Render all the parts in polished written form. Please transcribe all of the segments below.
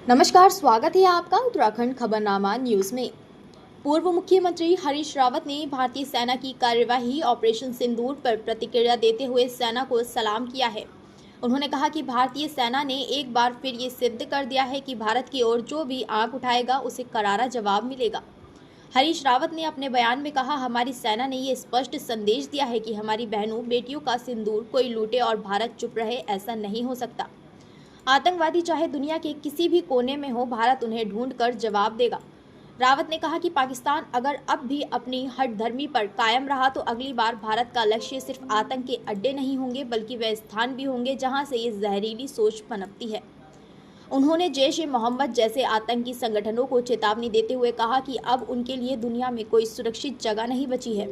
नमस्कार, स्वागत है आपका उत्तराखंड खबरनामा न्यूज में। पूर्व मुख्यमंत्री हरीश रावत ने भारतीय सेना की कार्यवाही ऑपरेशन सिंदूर पर प्रतिक्रिया देते हुए सेना को सलाम किया है। उन्होंने कहा कि भारतीय सेना ने एक बार फिर ये सिद्ध कर दिया है कि भारत की ओर जो भी आंख उठाएगा उसे करारा जवाब मिलेगा। हरीश रावत ने अपने बयान में कहा, हमारी सेना ने ये स्पष्ट संदेश दिया है कि हमारी बहनों बेटियों का सिंदूर कोई लूटे और भारत चुप रहे, ऐसा नहीं हो सकता। आतंकवादी चाहे दुनिया के किसी भी कोने में हो, भारत उन्हें ढूंढकर जवाब देगा। रावत ने कहा कि पाकिस्तान अगर अब भी अपनी हठधर्मी पर कायम रहा तो अगली बार भारत का लक्ष्य सिर्फ आतंक के अड्डे नहीं होंगे, बल्कि वे स्थान भी होंगे जहां से ये जहरीली सोच पनपती है। उन्होंने जैश ए मोहम्मद जैसे आतंकी संगठनों को चेतावनी देते हुए कहा कि अब उनके लिए दुनिया में कोई सुरक्षित जगह नहीं बची है।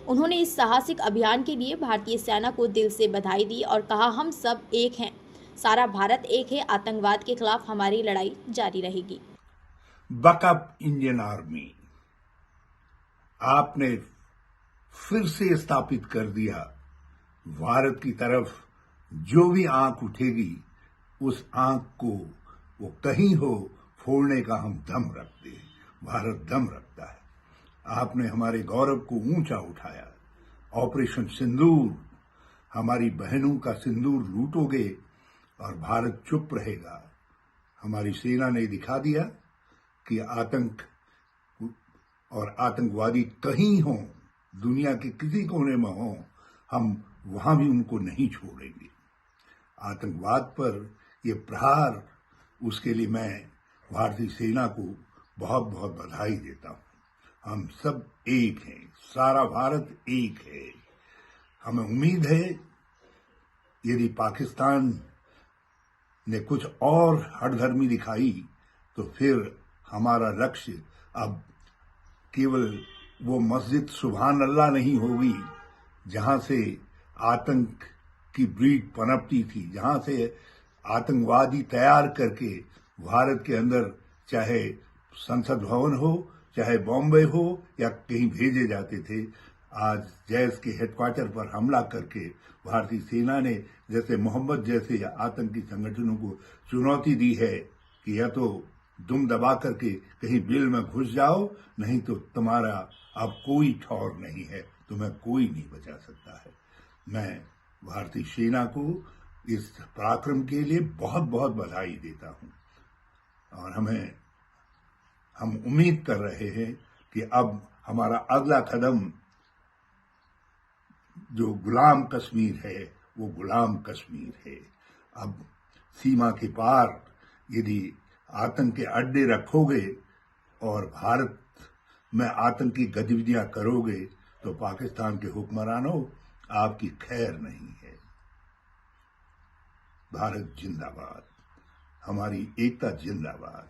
उन्होंने इस साहसिक अभियान के लिए भारतीय सेना को दिल से बधाई दी और कहा, हम सब एक हैं, सारा भारत एक है, आतंकवाद के खिलाफ हमारी लड़ाई जारी रहेगी। बकअप इंडियन आर्मी, आपने फिर से स्थापित कर दिया, भारत की तरफ जो भी आंख उठेगी उस आंख को वो कहीं हो फोड़ने का हम दम रखते हैं। भारत दम रखता है। आपने हमारे गौरव को ऊंचा उठाया। ऑपरेशन सिंदूर, हमारी बहनों का सिंदूर लूटोगे और भारत चुप रहेगा। हमारी सेना ने दिखा दिया कि आतंक और आतंकवादी कहीं हों, दुनिया के किसी कोने में हों, हम वहां भी उनको नहीं छोड़ेंगे। आतंकवाद पर ये प्रहार, उसके लिए मैं भारतीय सेना को बहुत बहुत बधाई देता हूं। हम सब एक हैं, सारा भारत एक है। हमें उम्मीद है यदि पाकिस्तान ने कुछ और हठधर्मी दिखाई तो फिर हमारा लक्ष्य अब केवल वो मस्जिद सुभान अल्लाह नहीं होगी जहां से आतंक की ब्रीड पनपती थी, जहां से आतंकवादी तैयार करके भारत के अंदर चाहे संसद भवन हो, चाहे बॉम्बे हो या कहीं भेजे जाते थे। आज जैश के हेडक्वार्टर पर हमला करके भारतीय सेना ने जैसे मोहम्मद जैसे आतंकी संगठनों को चुनौती दी है कि या तो दुम दबा करके कहीं बिल में घुस जाओ, नहीं तो तुम्हारा अब कोई ठौर नहीं है, तुम्हें कोई नहीं बचा सकता है। मैं भारतीय सेना को इस पराक्रम के लिए बहुत बहुत बधाई देता हूं और हम उम्मीद कर रहे हैं कि अब हमारा अगला कदम जो गुलाम कश्मीर है वो गुलाम कश्मीर है। अब सीमा के पार यदि आतंक के अड्डे रखोगे और भारत में आतंकी गतिविधियां करोगे तो पाकिस्तान के हुक्मरानों, आपकी खैर नहीं है। भारत जिंदाबाद, हमारी एकता जिंदाबाद।